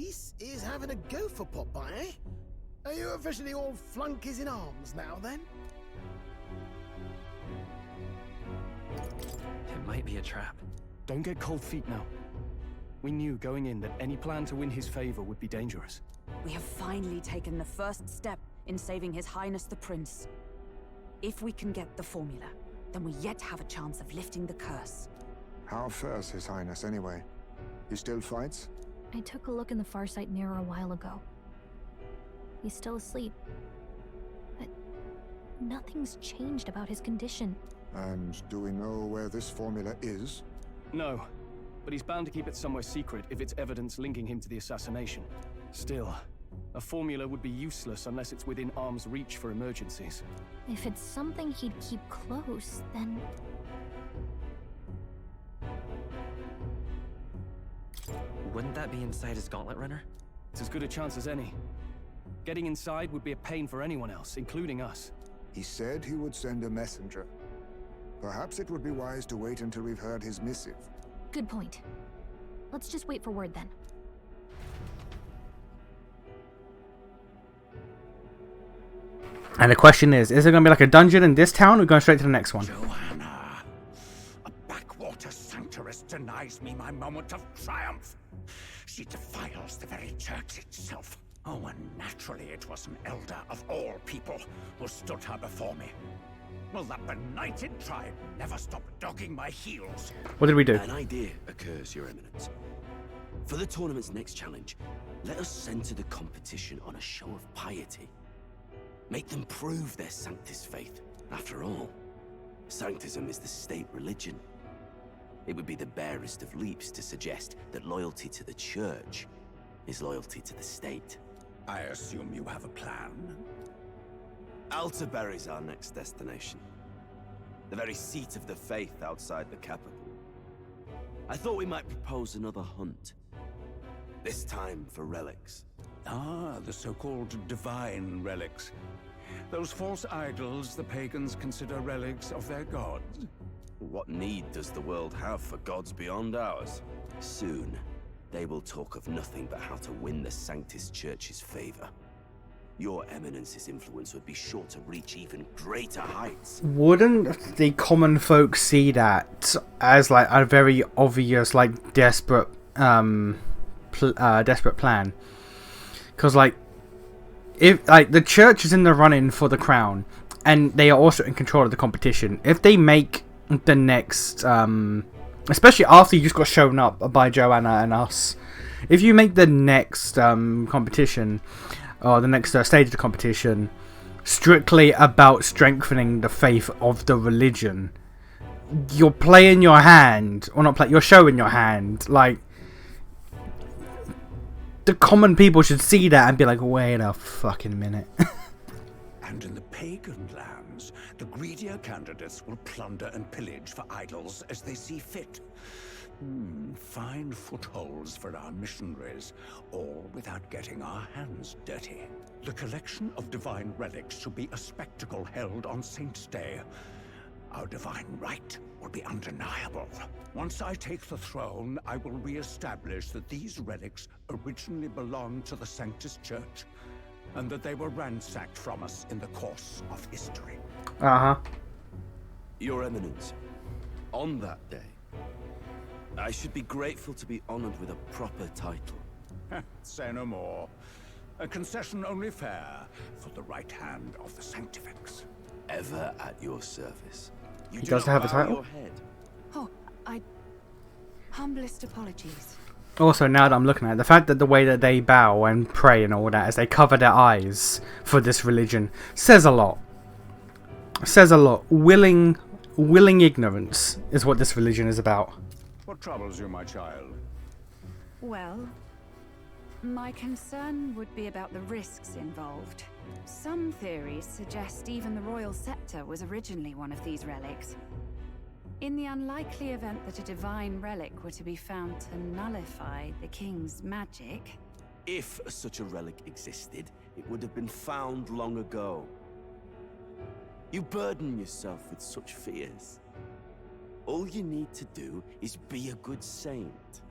This is having a go for Popeye, eh? Are you officially all flunkies in arms now, then? It might be a trap. Don't get cold feet now. We knew going in that any plan to win his favor would be dangerous. We have finally taken the first step in saving His Highness the Prince. If we can get the formula, then we yet have a chance of lifting the curse. How fares His Highness anyway? He still fights? I took a look in the Farsight mirror a while ago. He's still asleep. But nothing's changed about his condition. And do we know where this formula is? No, but he's bound to keep it somewhere secret if it's evidence linking him to the assassination. Still, a formula would be useless unless it's within arm's reach for emergencies. If it's something he'd keep close, then... Wouldn't that be inside his gauntlet runner? It's as good a chance as any. Getting inside would be a pain for anyone else, including us. He said he would send a messenger. Perhaps it would be wise to wait until we've heard his missive. Good point. Let's just wait for word then. And the question is there going to be like a dungeon in this town, or are we going straight to the next one? Joanna, a backwater sanctuarist denies me my moment of triumph. She defiles the very church itself. Oh, and naturally it was an elder of all people who stood her before me. Will that benighted tribe never stop dogging my heels? What did we do? An idea occurs, Your Eminence. For the tournament's next challenge, let us center the competition on a show of piety. Make them prove their Sanctus faith. After all, Sanctism is the state religion. It would be the barest of leaps to suggest that loyalty to the church is loyalty to the state. I assume you have a plan? Altaberry's our next destination. The very seat of the faith outside the capital. I thought we might propose another hunt. This time for relics. Ah, the so-called divine relics. Those false idols the pagans consider relics of their gods. What need does the world have for gods beyond ours? Soon, they will talk of nothing but how to win the Sanctus Church's favor. Your Eminence's influence would be sure to reach even greater heights. Wouldn't the common folk see that as like a very obvious, like desperate plan? Because like, if like the church is in the running for the crown, and they are also in control of the competition, if they make the next, especially after you just got shown up by Joanna and us, if you make the next competition, or the next stage of the competition, strictly about strengthening the faith of the religion, you're playing your hand, or not play, you're showing your hand. Like, the common people should see that and be like, wait a fucking minute. And in the pagan lands, the greedier candidates will plunder and pillage for idols as they see fit. Fine footholds for our missionaries, all without getting our hands dirty. The collection of divine relics should be a spectacle held on Saint's Day. Our divine right will be undeniable. Once I take the throne, I will re-establish that these relics originally belonged to the Sanctus Church, and that they were ransacked from us in the course of history. Your Eminence, on that day, I should be grateful to be honored with a proper title. Say no more. A concession only fair for the right hand of the Sanctifex. Ever at your service. You He do does not have a bow title? your head. Oh, humblest apologies. Also, now that I'm looking at it, the fact that the way that they bow and pray and all that, as they cover their eyes for this religion, says a lot. Says a lot. Willing ignorance is what this religion is about. What troubles you, my child? Well, my concern would be about the risks involved. Some theories suggest even the royal scepter was originally one of these relics. In the unlikely event that a divine relic were to be found to nullify the king's magic... If such a relic existed, it would have been found long ago. You burden yourself with such fears. All you need to do is be a good saint.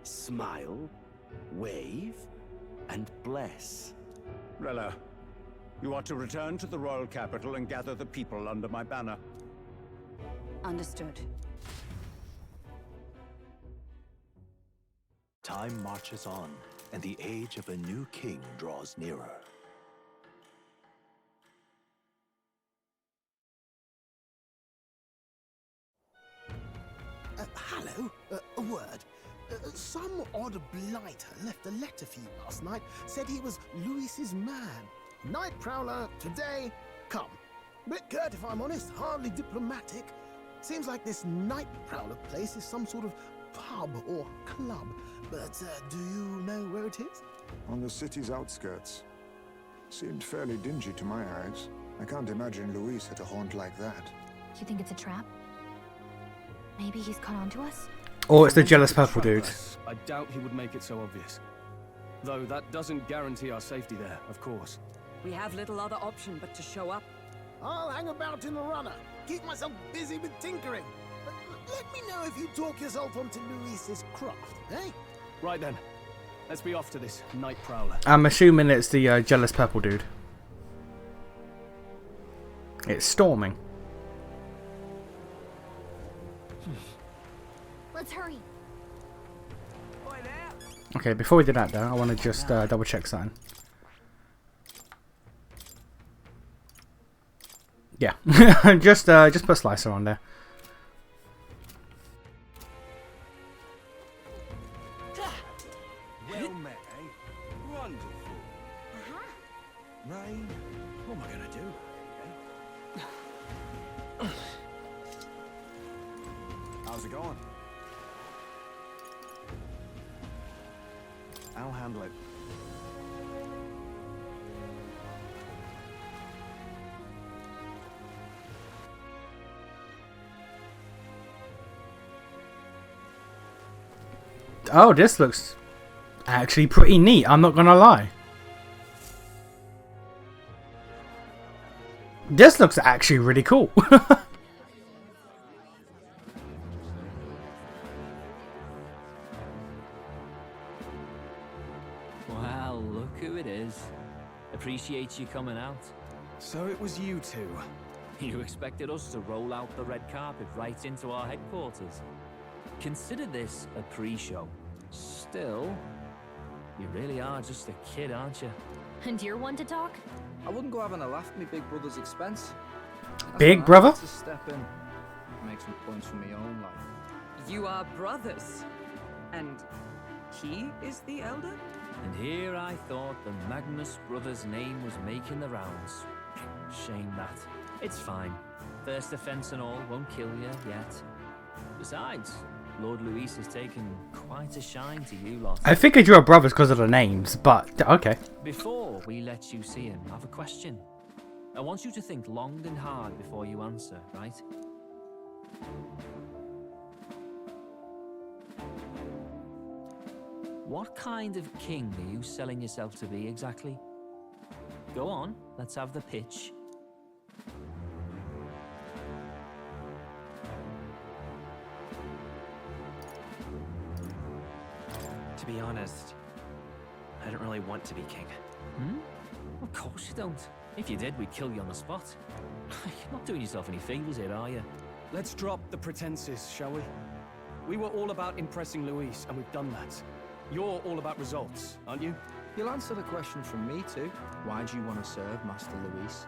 Smile wave, and bless. Rella, you are to return to the royal capital and gather the people under my banner. Understood. Time marches on, and the age of a new king draws nearer. Hello? A word. Some odd blighter left a letter for you last night. Said he was Luis's man. Night Prowler, today, come. Bit curt if I'm honest, hardly diplomatic. Seems like this Night Prowler place is some sort of pub or club. But do you know where it is? On the city's outskirts. Seemed fairly dingy to my eyes. I can't imagine Luis at a haunt like that. You think it's a trap? Maybe he's caught on to us? Or it's the jealous purple dude. I doubt he would make it so obvious. Though that doesn't guarantee our safety there, of course. We have little other option but to show up. I'll hang about in the runner. Keep myself busy with tinkering. Let me know if you talk yourself onto Luis's craft, eh? Right then. Let's be off to this Night Prowler. I'm assuming it's the jealous purple dude. It's storming. Let's hurry. Okay, before we do that though, I want to just double check something. Yeah, just put Slicer on there. Well met, eh? Wonderful. Rain, what am I gonna do? How's it going? I'll handle it. Oh, this looks actually pretty neat, I'm not gonna lie. This looks actually really cool. Well, look who it is. Appreciate you coming out. So it was you two. You expected us to roll out the red carpet right into our headquarters. Consider this a pre-show. Still, you really are just a kid, aren't you? And you're one to talk? I wouldn't go having a laugh at my big brother's expense. Big brother? To step in, make some points for my own life. You are brothers. And he is the elder? And here I thought the Magnus brothers' name was making the rounds. Shame that. It's fine. First offense and all won't kill you yet. Besides, Lord Luis has taken quite a shine to you lot. I figured you were brothers because of the names, but okay. Before we let you see him, I have a question. I want you to think long and hard before you answer, right? What kind of king are you selling yourself to be exactly? Go on, let's have the pitch. To be honest, I don't really want to be king. Hmm? Of course you don't. If you did, we'd kill you on the spot. You're not doing yourself any favors here, are you? Let's drop the pretenses, shall we? We were all about impressing Luis, and we've done that. You're all about results, aren't you? You'll answer the question from me too. Why do you want to serve Master Luis?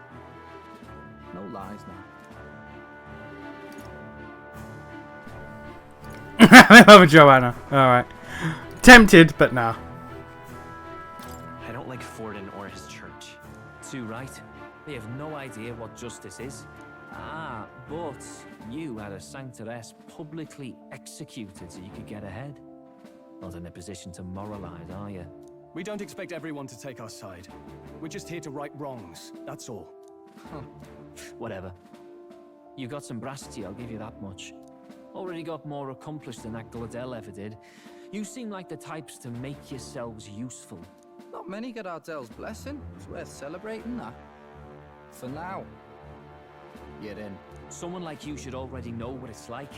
No lies now. I love Joanna. Alright. Tempted, but nah. I don't like Forden or his church. Too right. They have no idea what justice is. Ah, but you had a sanctoress publicly executed so you could get ahead. Not in a position to moralize, are you? We don't expect everyone to take our side. We're just here to right wrongs, that's all. Whatever. You got some brass to you, I'll give you that much. Already got more accomplished than that Gladell ever did. You seem like the types to make yourselves useful. Not many get Ardel's blessing. It's worth celebrating that. For now. Get in. Someone like you should already know what it's like.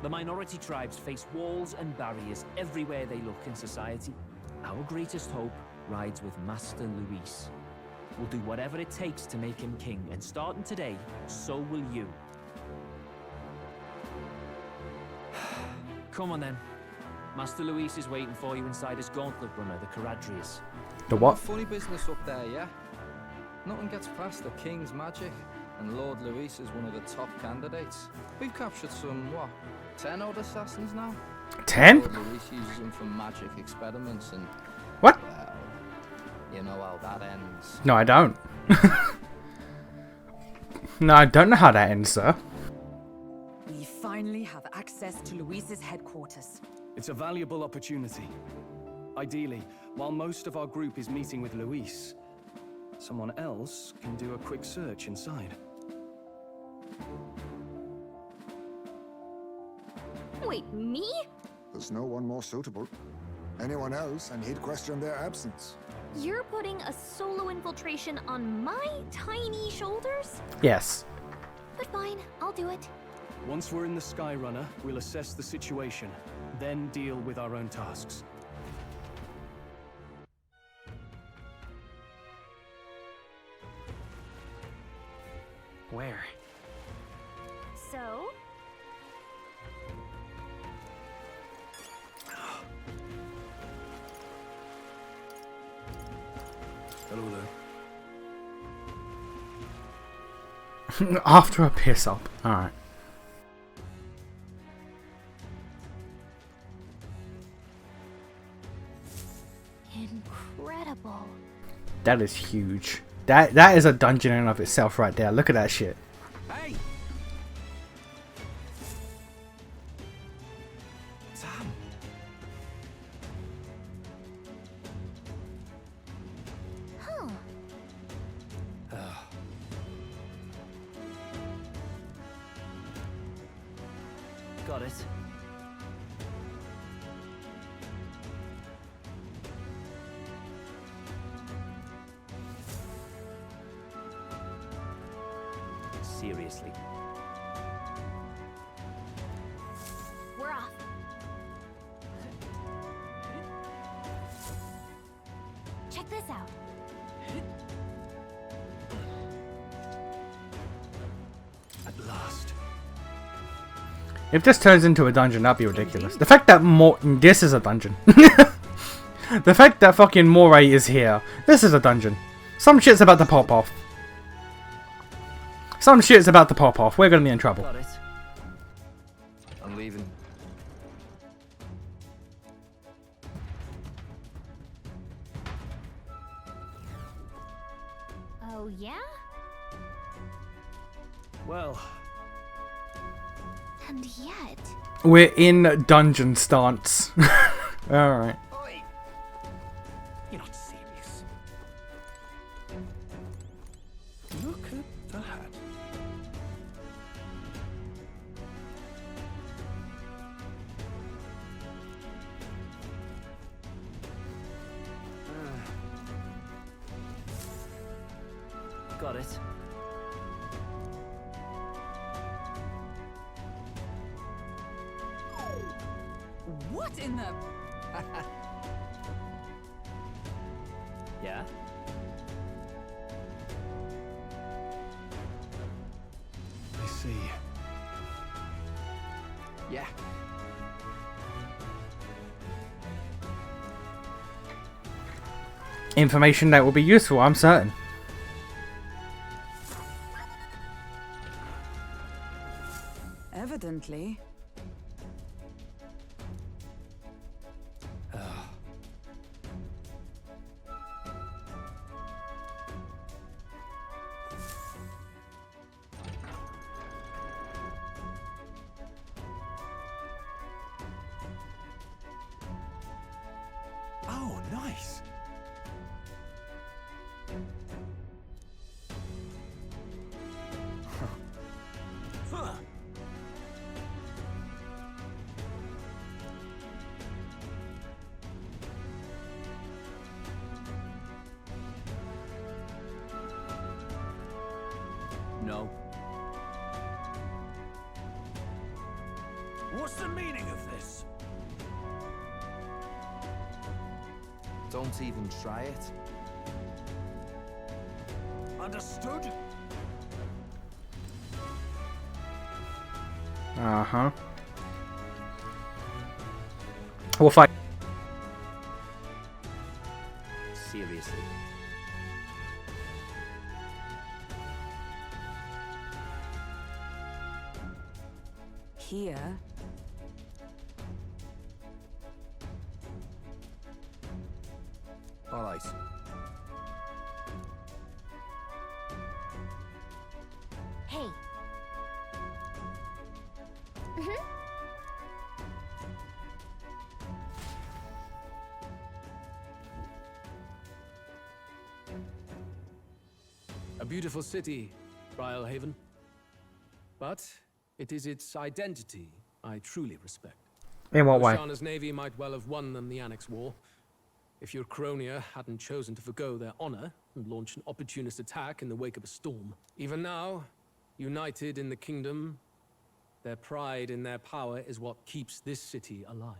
The minority tribes face walls and barriers everywhere they look in society. Our greatest hope rides with Master Luis. We'll do whatever it takes to make him king, and starting today, so will you. Come on then. Master Luis is waiting for you inside his gauntlet runner, the Caradrius. The what? Funny business up there, yeah? Nothing gets past the King's magic, and Lord Luis is one of the top candidates. We've captured some, what, 10 odd assassins now? 10? Lord Luis uses them for magic experiments and... What? Well, you know how that ends. No, I don't. No, I don't know how that ends, sir. We finally have access to Luis's headquarters. It's a valuable opportunity. Ideally, while most of our group is meeting with Luis, someone else can do a quick search inside. Wait, me? There's no one more suitable. Anyone else, and he'd question their absence. You're putting a solo infiltration on my tiny shoulders? Yes. But fine, I'll do it. Once we're in the Skyrunner, we'll assess the situation, then deal with our own tasks. Where? So? Hello there. After a piss up. Alright. Incredible. That is huge. That is a dungeon in and of itself right there. Look at that shit. Hey! Sam! Huh. Got it. Seriously. We're off. Check this out. At last. If this turns into a dungeon, that'd be ridiculous. The fact that this is a dungeon. The fact that fucking Moray is here. This is a dungeon. Some shit's about to pop off. Some shit's about to pop off. We're gonna be in trouble. Got it. I'm leaving. Oh, yeah? Well, And yet... We're in dungeon stance. Alright. Oi! You're not serious. Look at that. Got it. What in the... Yeah? I see. Yeah. Information that will be useful, I'm certain. Evidently. Oh, nice. Huh. No. What's the meaning of this? Don't even try it. Understood? Uh-huh. We'll fight. Seriously. Here? All right. Hey. A beautiful city, Briarhaven. But it is its identity I truly respect. In what way? Oceana's navy might well have won them the Annex War. If your Cronia hadn't chosen to forgo their honor and launch an opportunist attack in the wake of a storm. Even now, united in the kingdom, their pride in their power is what keeps this city alive.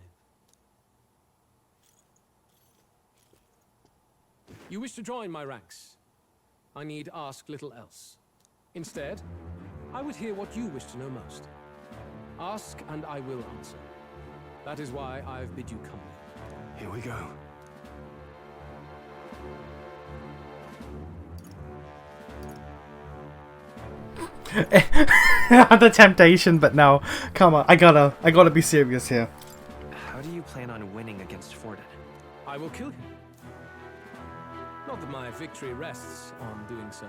You wish to join my ranks. I need ask little else. Instead, I would hear what you wish to know most. Ask and I will answer. That is why I've bid you company. Here we go. The temptation, but no. Come on, I gotta be serious here. How do you plan on winning against Forden? I will kill him. Not that my victory rests on doing so.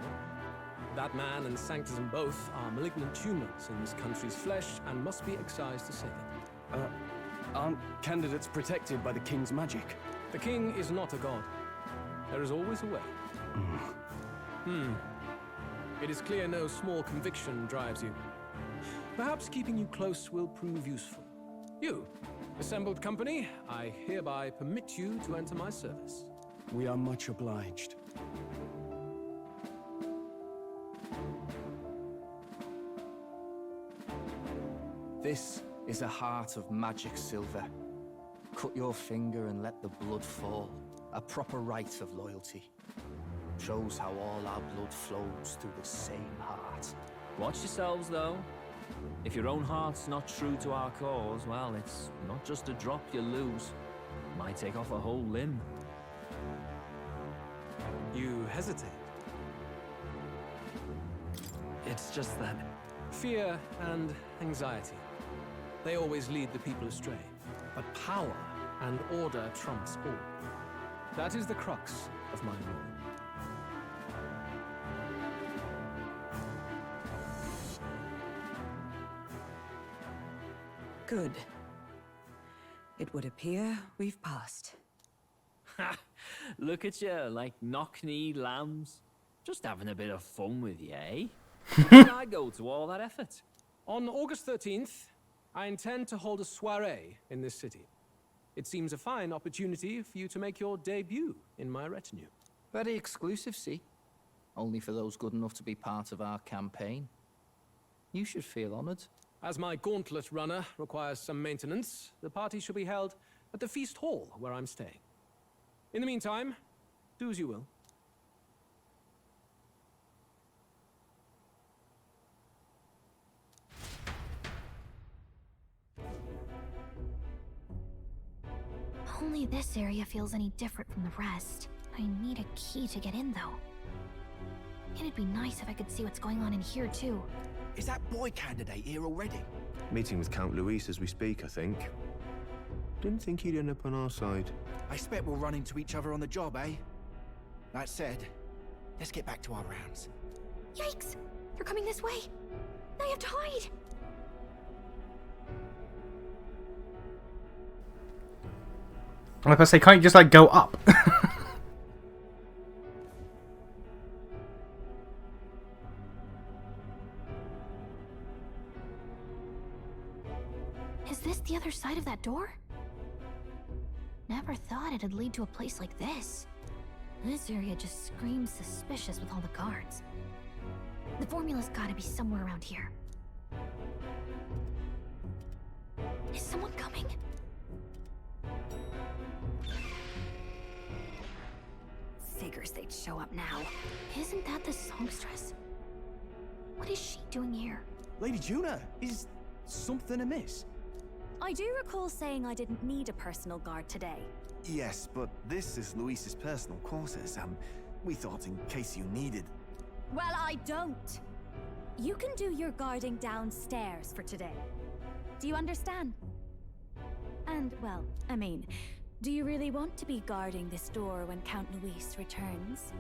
That man and Sanctism both are malignant tumors in this country's flesh and must be excised to save it. Aren't candidates protected by the king's magic? The king is not a god. There is always a way. It is clear no small conviction drives you. Perhaps keeping you close will prove useful. You, assembled company, I hereby permit you to enter my service. We are much obliged. This is a heart of magic silver. Cut your finger and let the blood fall. A proper rite of loyalty. Shows how all our blood flows through the same heart. Watch yourselves, though. If your own heart's not true to our cause, well, it's not just a drop you lose. Might take off a whole limb. You hesitate. It's just that... Fear and anxiety. They always lead the people astray. But power and order trumps all. That is the crux of my rule. Good. It would appear we've passed. Ha! Look at you, like knock-kneed lambs. Just having a bit of fun with you, eh? Why did I go to all that effort? On August 13th, I intend to hold a soiree in this city. It seems a fine opportunity for you to make your debut in my retinue. Very exclusive, see? Only for those good enough to be part of our campaign. You should feel honored. As my gauntlet runner requires some maintenance, the party shall be held at the feast hall where I'm staying. In the meantime, do as you will. Only this area feels any different from the rest. I need a key to get in, though. And it'd be nice if I could see what's going on in here, too. Is that boy candidate here already? Meeting with Count Luis as we speak, I think. Didn't think he'd end up on our side. I expect we'll run into each other on the job, eh? That said, let's get back to our rounds. Yikes! They're coming this way! Now I have to hide! I'm about to say, can't you just, like, go up? Is this the other side of that door? Never thought it'd lead to a place like this. This area just screams suspicious with all the guards. The formula's gotta be somewhere around here. Is someone coming? figures they'd show up now. Isn't that the songstress? What is she doing here? Lady Juna, is something amiss? I do recall saying I didn't need a personal guard today. Yes, but this is Luis's personal quarters, and we thought in case you needed... Well, I don't. You can do your guarding downstairs for today. Do you understand? And, well, I mean, do you really want to be guarding this door when Count Luis returns?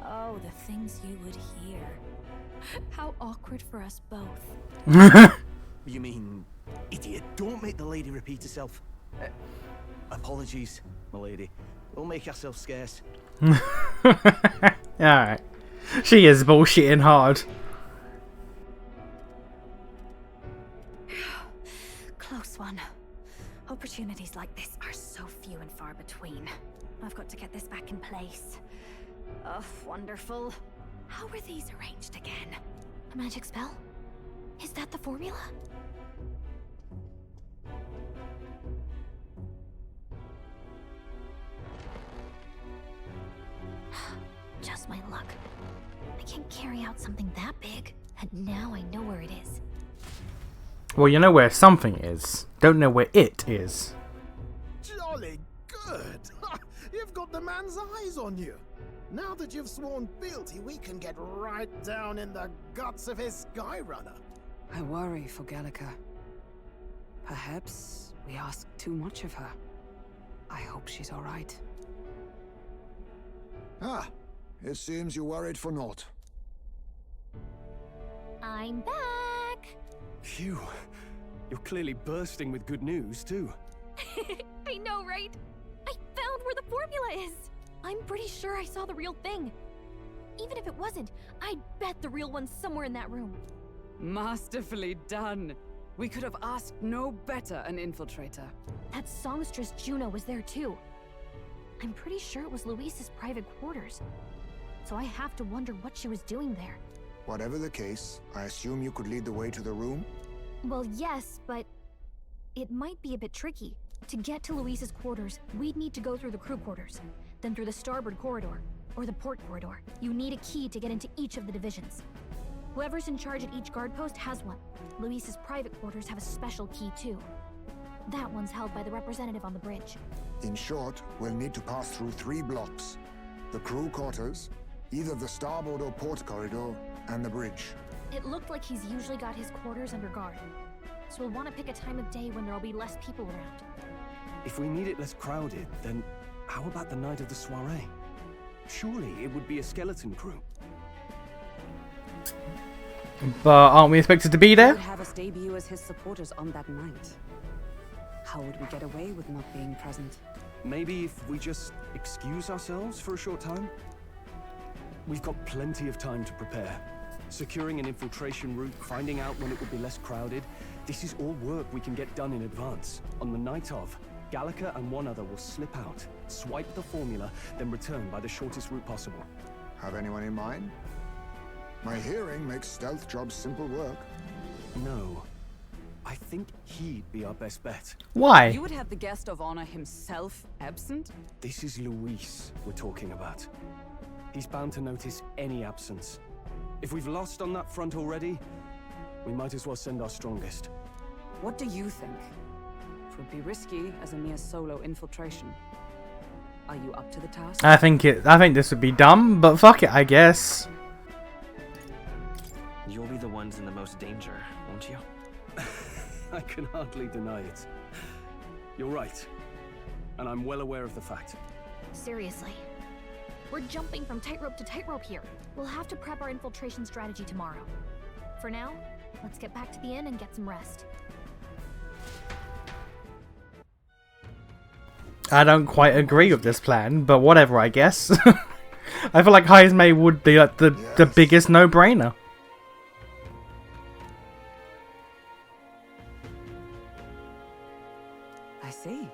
Oh, the things you would hear. How awkward for us both. You mean, idiot, don't make the lady repeat herself. Apologies, my lady. We'll make ourselves scarce. Alright. She is bullshitting hard. Close one. Opportunities like this are so few and far between. I've got to get this back in place. Oh, wonderful. How were these arranged again? A magic spell? Is that the formula? Just my luck. I can't carry out something that big, and now I know where it is. Well, you know where something is. Don't know where it is. Jolly good. You've got the man's eyes on you. Now that you've sworn fealty, we can get right down in the guts of his Skyrunner. I worry for Gallica. Perhaps we ask too much of her. I hope she's all right. Ah, it seems you worried for naught. I'm back! Phew. You're clearly bursting with good news, too. I know, right? I found where the formula is! I'm pretty sure I saw the real thing. Even if it wasn't, I bet the real one's somewhere in that room. Masterfully done. We could have asked no better an infiltrator. That songstress Juno was there too. I'm pretty sure it was Luis's private quarters. So I have to wonder what she was doing there. Whatever the case, I assume you could lead the way to the room? Well, yes, but it might be a bit tricky. To get to Luis's quarters, we'd need to go through the crew quarters, then through the starboard corridor, or the port corridor. You need a key to get into each of the divisions. Whoever's in charge at each guard post has one. Luis's private quarters have a special key too. That one's held by the representative on the bridge. In short, we'll need to pass through 3 blocks. The crew quarters, either the starboard or port corridor, and the bridge. It looked like he's usually got his quarters under guard. So we'll want to pick a time of day when there'll be less people around. If we need it less crowded, then how about the night of the soiree? Surely it would be a skeleton crew. But aren't we expected to be He there? would have us debut as his supporters on that night. How would we get away with not being present? Maybe if we just excuse ourselves for a short time? We've got plenty of time to prepare. Securing an infiltration route, finding out when it would be less crowded. This is all work we can get done in advance. On the night of, Gallica and one other will slip out, swipe the formula, then return by the shortest route possible. Have anyone in mind? My hearing makes stealth jobs simple work. No. I think he'd be our best bet. Why? You would have the guest of honor himself absent? This is Luis we're talking about. He's bound to notice any absence. If we've lost on that front already, we might as well send our strongest. What do you think? It would be risky as a mere solo infiltration. Are you up to the task? I think this would be dumb, but fuck it, I guess. You'll be the ones in the most danger, won't you? I can hardly deny it. You're right. And I'm well aware of the fact. Seriously. We're jumping from tightrope to tightrope here. We'll have to prep our infiltration strategy tomorrow. For now, let's get back to the inn and get some rest. I don't quite agree with this plan, but whatever, I guess. I feel like Heismay would be like the biggest no-brainer. I see.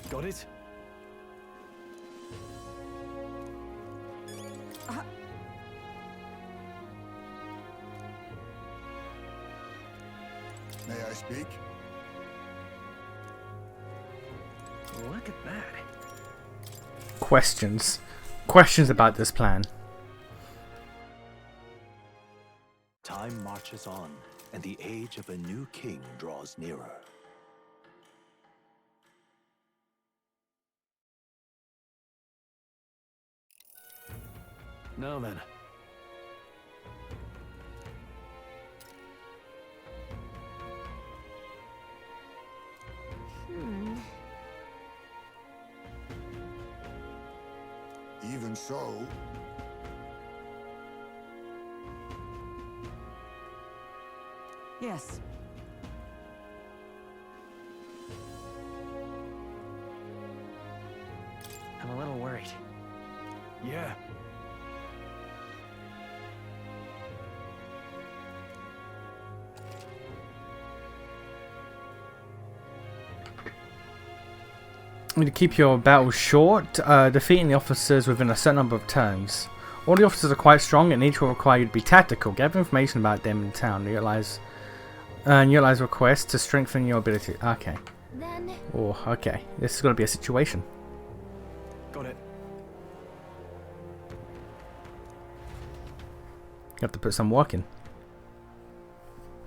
Got it? May I speak? look at that. Questions. Questions about this plan. Time marches on, and the age of a new king draws nearer. Now then. Even so, Yes. I'm a little worried. Yeah. To keep your battles short, defeating the officers within a certain number of turns. All the officers are quite strong and each will require you to be tactical. Gather information about them in town. Utilize requests to strengthen your ability. Okay. Then... Oh, okay. This is going to be a situation. Got it. You have to put some work in.